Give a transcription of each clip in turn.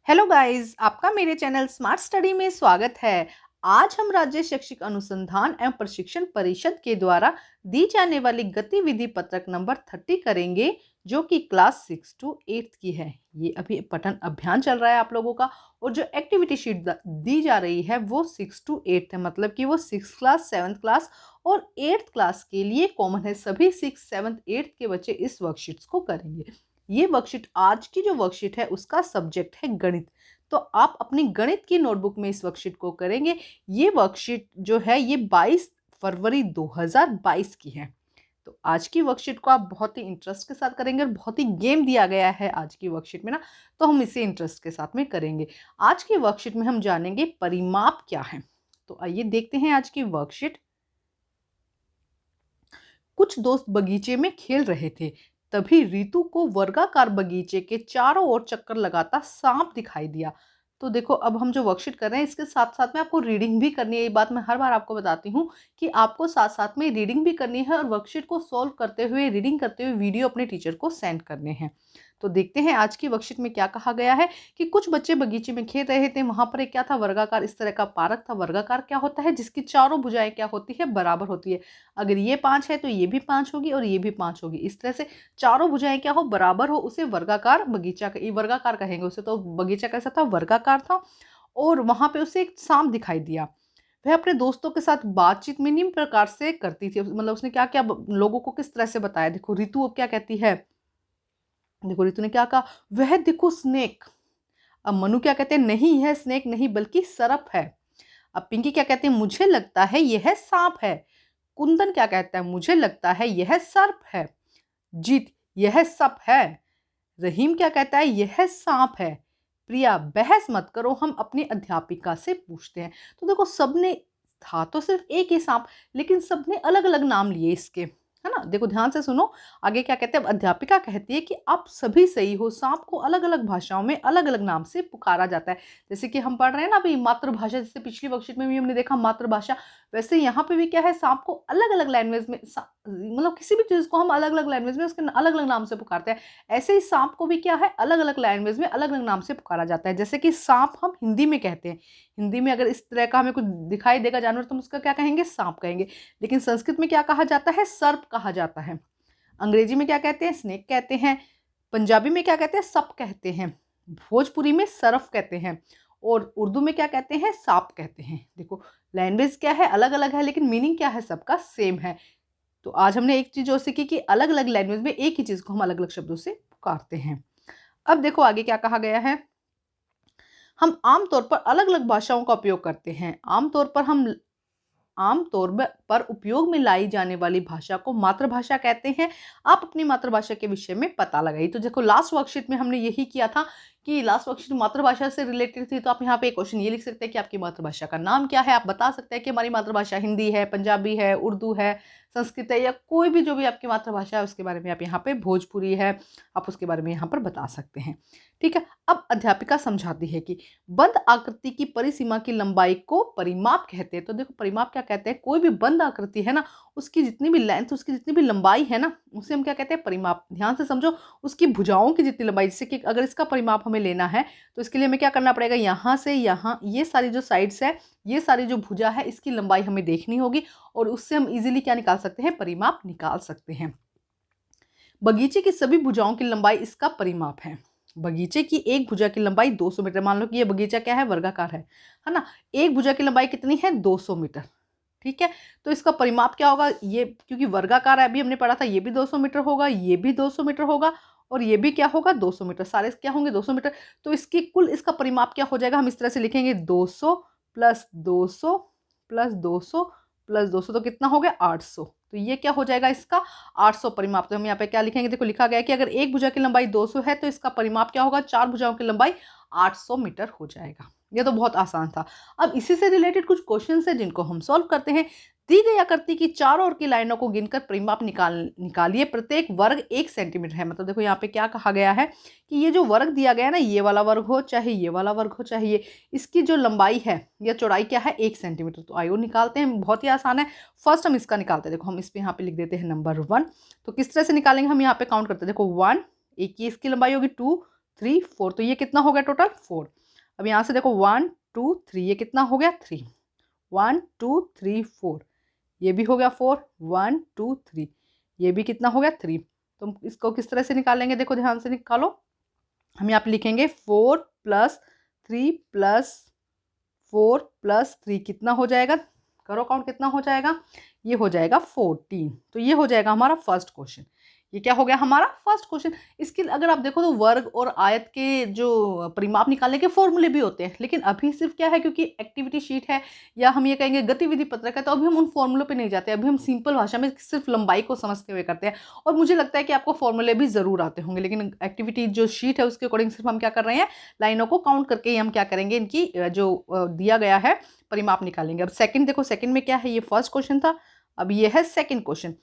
Hello guys, आपका मेरे channel smart study में स्वागत है। आज हम राज्य शैक्षिक अनुसंधान एवं प्रशिक्षण परिषद के द्वारा दी जाने वाली गतिविधि पत्रक नंबर 30 करेंगे, जो कि क्लास 6 टू 8 की है। ये अभी पठन अभियान चल रहा है आप लोगों का, और जो एक्टिविटी शीट दी जा रही है वो 6 टू 8 है, मतलब कि वो 6 क्लास, 7th क्लास और 8th क्लास के लिए कॉमन है। सभी 6, 7th, 8th के बच्चे इस वर्कशीट्स को करेंगे। ये वर्कशीट, आज की जो वर्कशीट है उसका सब्जेक्ट है गणित। तो आप अपनी गणित की नोटबुक में इस वर्कशीट को करेंगे। ये वर्कशीट जो है ये 22 फरवरी 2022 की है। तो आज की वर्कशीट को आप बहुत ही इंटरेस्ट के साथ करेंगे, और बहुत ही गेम दिया गया है आज की वर्कशीट में ना, तो हम इसे इंटरेस्ट के साथ में करेंगे। आज की वर्कशीट में हम जानेंगे परिमाप क्या है। तो आइए देखते हैं आज की वर्कशीट। कुछ दोस्त बगीचे में खेल रहे थे, तभी रितु को वर्गाकार बगीचे के चारों ओर चक्कर लगाता सांप दिखाई दिया। तो देखो, अब हम जो वर्कशीट कर रहे हैं इसके साथ साथ में आपको रीडिंग भी करनी है। ये बात मैं हर बार आपको बताती हूँ कि आपको साथ साथ में रीडिंग भी करनी है, और वर्कशीट को सॉल्व करते हुए, रीडिंग करते हुए वीडियो अपने टीचर को सेंड करने हैं। तो देखते हैं आज की वर्कशीट में क्या कहा गया है कि कुछ बच्चे बगीचे में खेल रहे थे। वहां पर एक क्या था, वर्गाकार इस तरह का पारक था। वर्गाकार क्या होता है, जिसकी चारों भुजाएं क्या होती है, बराबर होती है। अगर ये 5 है तो ये भी 5 होगी और ये भी 5 होगी। इस तरह से चारों भुजाएं क्या हो, बराबर हो, उसे वर्गाकार बगीचा, ये वर्गाकार कहेंगे उसे। तो बगीचा कैसा था, वर्गाकार था। और वहां पे उसे एक सांप दिखाई दिया। वह अपने दोस्तों के साथ बातचीत में निम्न प्रकार से करती थी, मतलब उसने क्या क्या लोगों को किस तरह से बताया। देखो रितु अब क्या कहती है, देखो रितु ने क्या कहा, वह देखो स्नेक। अब मनु क्या कहते हैं, नहीं यह स्नेक नहीं बल्कि सरप है। अब पिंकी क्या कहते हैं, मुझे लगता है यह सांप है। कुंदन क्या कहता है, मुझे लगता है यह सर्प है। जीत, यह सप है। रहीम क्या कहता है, यह सांप है। प्रिया, बहस मत करो, हम अपनी अध्यापिका से पूछते हैं। तो देखो, सबने, था तो सिर्फ एक ही सांप, लेकिन सबने अलग अलग नाम लिए इसके, है ना। देखो ध्यान से सुनो, आगे क्या कहते हैं। अध्यापिका कहती है कि आप सभी सही हो, सांप को अलग अलग भाषाओं में अलग अलग नाम से पुकारा जाता है। जैसे कि हम पढ़ रहे हैं ना अभी मातृभाषा, जैसे पिछली वर्कशीट में भी हमने देखा मातृभाषा, वैसे यहाँ पे भी क्या है, सांप को अलग अलग लैंग्वेज में, मतलब किसी भी चीज को हम अलग अलग लैंग्वेज में उसके अलग अलग नाम से पुकारते हैं। ऐसे ही सांप को भी क्या है, अलग अलग लैंग्वेज में अलग अलग नाम से पुकारा जाता है। जैसे कि सांप हम हिंदी में कहते हैं, हिंदी में अगर इस तरह का हमें कुछ दिखाई देगा जानवर तो हम उसका क्या कहेंगे, सांप कहेंगे। लेकिन संस्कृत में क्या कहा जाता है, सर्प कहा जाता है। अंग्रेजी में क्या कहते हैं, स्नेक कहते हैं। पंजाबी में क्या कहते हैं, सप कहते हैं। भोजपुरी में सरफ कहते हैं। और उर्दू में क्या कहते हैं, सांप कहते हैं। देखो, लैंग्वेज क्या है, अलग अलग है, लेकिन मीनिंग क्या है, सबका सेम है। तो आज हमने एक चीज और सीखी कि अलग अलग लैंग्वेज में एक ही चीज को हम अलग अलग शब्दों से पुकारते हैं। अब देखो आगे क्या कहा गया है। हम आमतौर पर अलग अलग भाषाओं का उपयोग करते हैं। आमतौर पर उपयोग में लाई जाने वाली भाषा को मातृभाषा कहते हैं। आप अपनी मातृभाषा के विषय में पता लगाइए। तो देखो, लास्ट वर्कशीट में हमने यही किया था कि लास्ट वर्कशीट मातृभाषा से रिलेटेड थी। तो आप यहाँ पे एक क्वेश्चन ये लिख सकते हैं कि आपकी मातृभाषा का नाम क्या है। आप बता सकते हैं कि हमारी मातृभाषा हिंदी है, पंजाबी है, उर्दू है, संस्कृत है, या कोई भी जो भी आपकी मातृभाषा है उसके बारे में आप यहाँ पे, भोजपुरी है, आप उसके बारे में यहाँ पर बता सकते हैं। ठीक है। अब अध्यापिका समझाती है कि बंद आकृति की परिसीमा की लंबाई को परिमाप कहते हैं। तो देखो, परिमाप क्या कहते हैं, कोई भी बंद आकृति है ना, उसकी जितनी भी लेंथ, उसकी जितनी भी लंबाई है ना, उसे हम क्या कहते हैं, परिमाप। ध्यान से समझो, उसकी भुजाओं की जितनी लंबाई, जैसे कि अगर इसका परिमाप हमें लेना है तो इसके लिए हमें क्या करना पड़ेगा, यहाँ से यहाँ, ये सारी जो साइड्स है, ये सारी जो भुजा है, इसकी लंबाई हमें देखनी होगी, और उससे हम इजीली क्या निकाल सकते हैं, परिमाप निकाल सकते हैं। बगीचे की सभी भुजाओं की लंबाई इसका परिमाप है। बगीचे की एक भुजा की लंबाई 200 मीटर। मान लो कि ये बगीचा क्या है, वर्गाकार है ना। एक भुजा की लंबाई कितनी है, 200 मीटर। ठीक है। तो इसका परिमाप क्या होगा, ये क्योंकि वर्गाकार है, अभी हमने पढ़ा था, ये भी 200 मीटर होगा, ये भी 200 मीटर होगा, और ये भी क्या होगा, 200 मीटर। सारे क्या होंगे, 200 मीटर। तो इसकी कुल, इसका परिमाप क्या हो जाएगा, हम इस तरह से लिखेंगे, 200 प्लस 200 प्लस 200 प्लस 200, तो कितना हो गया, 800। तो ये क्या हो जाएगा, इसका 800 परिमाप। तो हम यहाँ पे क्या लिखेंगे, देखो लिखा गया है कि अगर एक भुजा की लंबाई 200 है तो इसका परिमाप क्या होगा, 4 भुजाओं की लंबाई 800 मीटर हो जाएगा। ये तो बहुत आसान था। अब इसी से रिलेटेड कुछ क्वेश्चन है जिनको हम सॉल्व करते हैं। दी गई आकृति की चारों ओर की लाइनों को गिनकर परिमाप निकालिए। प्रत्येक वर्ग 1 सेंटीमीटर है। मतलब देखो यहाँ पे क्या कहा गया है कि ये जो वर्ग दिया गया है ना, ये वाला वर्ग हो चाहे ये वाला वर्ग हो चाहे ये, इसकी जो लंबाई है या चौड़ाई क्या है, 1 सेंटीमीटर। तो आइए निकालते हैं, बहुत ही आसान है। फर्स्ट हम इसका निकालते हैं। देखो, हम इस पे यहाँ पे लिख देते हैं नंबर 1। तो किस तरह से निकालेंगे, हम यहाँ पे काउंट करते हैं। देखो 1, एक की इसकी लंबाई होगी, 2, 3 4, तो ये कितना हो गया टोटल 4। अब यहाँ से देखो 1 2 3, ये कितना हो गया 3, 1 2 3 4, ये भी हो गया 4, 1 2 3, ये भी कितना हो गया 3। तो हम इसको किस तरह से निकालेंगे, देखो ध्यान से निकालो। हम यहाँ पे लिखेंगे 4 प्लस 3 प्लस 4 प्लस 3 कितना हो जाएगा, करो काउंट कितना हो जाएगा, ये हो जाएगा 14। तो ये हो जाएगा हमारा फर्स्ट क्वेश्चन। ये क्या हो गया हमारा फर्स्ट क्वेश्चन। इसके अगर आप देखो तो वर्ग और आयत के जो परिमाप निकालने के फॉर्मूले भी होते हैं, लेकिन अभी सिर्फ क्या है, क्योंकि एक्टिविटी शीट है या हम ये कहेंगे गतिविधि पत्रक है, तो अभी हम उन फॉर्मूलों पे नहीं जाते, अभी हम सिंपल भाषा में सिर्फ लंबाई को समझते हुए करते हैं। और मुझे लगता है कि आपको फॉर्मूले भी ज़रूर आते होंगे, लेकिन एक्टिविटी जो शीट है उसके अकॉर्डिंग सिर्फ हम क्या कर रहे हैं, लाइनों को काउंट करके ही हम क्या करेंगे, इनकी जो दिया गया है परिमाप निकालेंगे। अब सेकंड देखो, सेकंड में क्या है, ये फर्स्ट क्वेश्चन था, अब ये है सेकंड क्वेश्चन।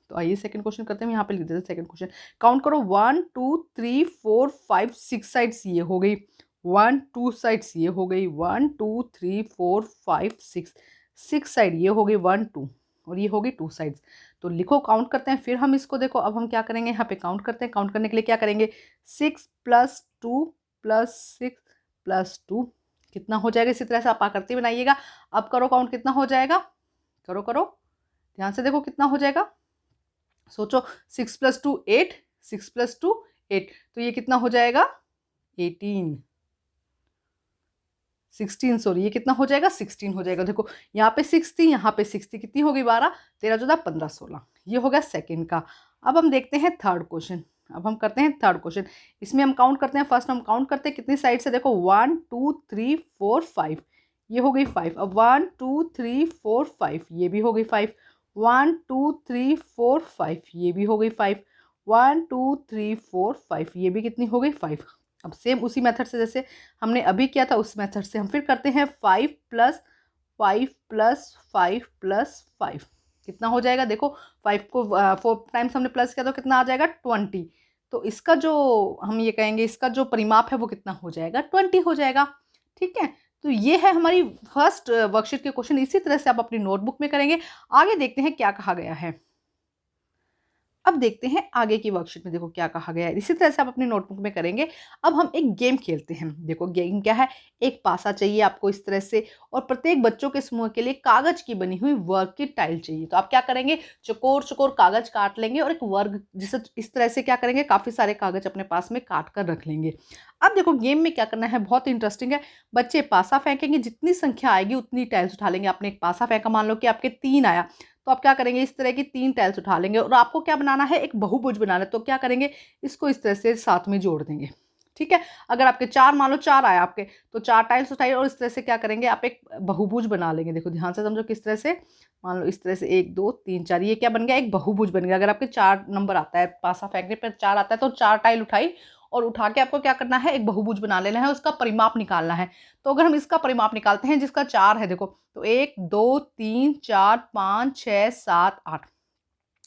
तो आइए सेकंड क्वेश्चन करते हैं, यहाँ पे लिख देते हैं सेकंड क्वेश्चन। काउंट करो 1 2 3 4 5 6 साइड्स ये हो गई, 1 2 साइड्स ये हो गई, 1 2 3 4 5 6, 6 साइड ये हो गई 1 2, और ये हो गई 2 साइड्स। तो लिखो काउंट करते हैं, फिर हम इसको देखो अब हम क्या करेंगे, यहाँ पे काउंट करते हैं। काउंट करने के लिए क्या करेंगे, 6 प्लस 2 प्लस 6 प्लस 2 कितना हो जाएगा, इसी तरह से आप आकृति बनाइएगा। अब करो काउंट कितना हो जाएगा, करो करो ध्यान से देखो कितना हो जाएगा, सोचो 6 प्लस 2 8, 6 प्लस 2 8, तो ये कितना हो जाएगा 18, 16 सॉरी, ये कितना हो जाएगा 16 हो जाएगा। देखो यहाँ पे 6 थी, यहाँ पे 6 थी, कितनी हो गई 12 13 14 15 16, ये हो गया सेकंड का। अब हम देखते हैं थर्ड क्वेश्चन। अब हम करते हैं थर्ड क्वेश्चन, इसमें हम काउंट करते हैं। फर्स्ट हम काउंट करते हैं कितनी साइड से, देखो 1 2 3 4 5, ये हो गई 5। अब 1 2 3 4 5, ये भी हो गई 5, 1 2 3 4 5, ये भी हो गई 5, 1 2 3 4 5, ये भी कितनी हो गई 5। अब सेम उसी मेथड से जैसे हमने अभी किया था उस मेथड से हम फिर करते हैं 5 प्लस 5 प्लस 5 प्लस 5, कितना हो जाएगा, देखो 5 को 4 टाइम्स हमने प्लस किया तो कितना आ जाएगा 20। तो इसका जो हम ये कहेंगे इसका जो परिमाप है वो कितना हो जाएगा 20 हो जाएगा। ठीक है, तो ये है हमारी फर्स्ट वर्कशीट के क्वेश्चन। इसी तरह से आप अपनी नोटबुक में करेंगे। आगे देखते हैं क्या कहा गया है। अब देखते हैं आगे की वर्कशीट में, देखो क्या कहा गया है। इसी तरह से आप अपनी नोटबुक में करेंगे। अब हम एक गेम खेलते हैं। देखो गेम क्या है, एक पासा चाहिए आपको इस तरह से, और प्रत्येक बच्चों के समूह के लिए कागज की बनी हुई वर्ग की टाइल चाहिए। तो आप क्या करेंगे, चकोर चकोर कागज काट लेंगे और एक वर्ग जिसे इस तरह से क्या करेंगे, काफी सारे कागज अपने पास में काट कर रख लेंगे। अब देखो गेम में क्या करना है, बहुत इंटरेस्टिंग है। बच्चे पासा फेंकेंगे, जितनी संख्या आएगी उतनी टाइल्स उठा लेंगे। आपने एक पासा फेंका, मान लो कि आपके 3 आया, तो आप क्या करेंगे, इस तरह की 3 टाइल्स उठा लेंगे और आपको क्या बनाना है, एक बहुभुज बनाना है। तो क्या करेंगे, इसको इस तरह से साथ में जोड़ देंगे। ठीक है, अगर आपके 4 मान लो 4 आया आपके, तो 4 टाइल्स उठाइए और इस तरह से क्या करेंगे, आप एक बहुभुज बना लेंगे। देखो ध्यान से समझो किस तरह से, मान लो इस तरह से 1 2 3 4, ये क्या बन गया, एक बहुभुज बन गया। अगर आपके 4 नंबर आता है, पासा फेंकने पर 4 आता है, तो 4 टाइल उठाई और उठा के आपको क्या करना है, एक बहुभुज बना लेना है, उसका परिमाप निकालना है। तो अगर हम इसका परिमाप निकालते हैं जिसका 4 है, देखो तो 1 2 3 4 5 6 7 8,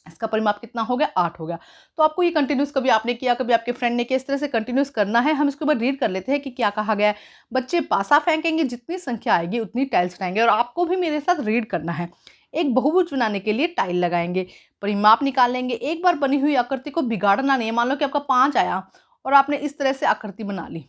इसका परिमाप कितना हो गया 8 हो गया। तो आपको ये कंटिन्यूस, कभी आपने किया कभी आपके फ्रेंड ने किया, इस तरह से कंटिन्यूस करना है। हम इसके ऊपर रीड कर लेते हैं कि क्या कहा गया है। बच्चे पासा फेंकेंगे, जितनी संख्या आएगी उतनी टाइल्स उठाएंगे, और आपको भी मेरे साथ रीड करना है। एक बहुभुज बनाने के लिए टाइल लगाएंगे, परिमाप निकालेंगे। एक बार बनी हुई आकृति को बिगाड़ना नहीं है। मान लो कि आपका 5 आया और आपने इस तरह से आकृति बना ली,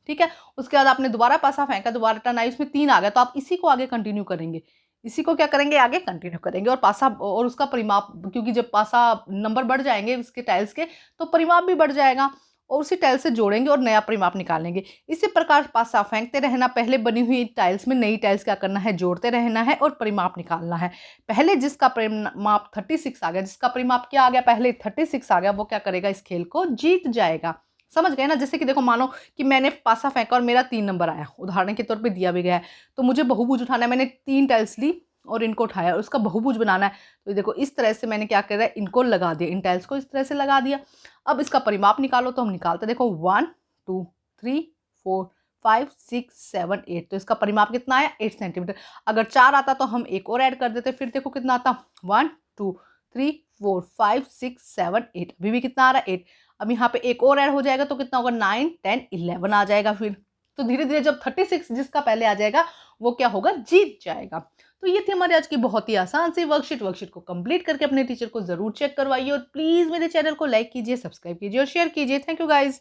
ठीक है, उसके बाद आपने दोबारा पासा फेंका, दोबारा टर्न आई, उसमें 3 आ गया, तो आप इसी को आगे कंटिन्यू करेंगे, इसी को क्या करेंगे आगे कंटिन्यू करेंगे। और पासा और उसका परिमाप, क्योंकि जब पासा नंबर बढ़ जाएंगे इसके टाइल्स के, तो परिमाप भी बढ़ जाएगा, और उसी टाइल से जोड़ेंगे और नया परिमाप निकालेंगे। इसी प्रकार पासा फेंकते रहना, पहले बनी हुई टाइल्स में नई टाइल्स क्या करना है, जोड़ते रहना है और परिमाप निकालना है। पहले जिसका परिमाप 36 आ गया, जिसका परिमाप क्या आ गया, पहले 36 आ गया, वो क्या करेगा, इस खेल को जीत जाएगा। समझ गए ना। जैसे कि देखो मानो कि मैंने पासा फेंका और मेरा 3 नंबर आया, उदाहरण के तौर पे दिया भी गया है, तो मुझे बहुभुज उठाना है। मैंने 3 टाइल्स ली और इनको उठाया और उसका बहुभुज बनाना है। तो देखो इस तरह से मैंने क्या करा, इनको लगा दिया, इन टाइल्स को इस तरह से लगा दिया। अब इसका परिमाप निकालो, तो हम निकालते, देखो 1 2 3 4 5 6 7 8, तो इसका परिमाप कितना आया 8 सेंटीमीटर। अगर 4 आता तो हम एक और ऐड कर देते, फिर देखो कितना आता 1 2 3 4 5 6 7 8, अभी भी कितना आ रहा है 8। अब यहाँ पे एक और ऐड हो जाएगा तो कितना होगा 9 10 11 आ जाएगा। फिर तो धीरे धीरे जब 36 जिसका पहले आ जाएगा वो क्या होगा, जीत जाएगा। तो ये थी हमारी आज की बहुत ही आसान सी वर्कशीट को कंप्लीट करके अपने टीचर को जरूर चेक करवाइए, और प्लीज मेरे चैनल को लाइक कीजिए, सब्सक्राइब कीजिए और शेयर कीजिए। Thank you guys.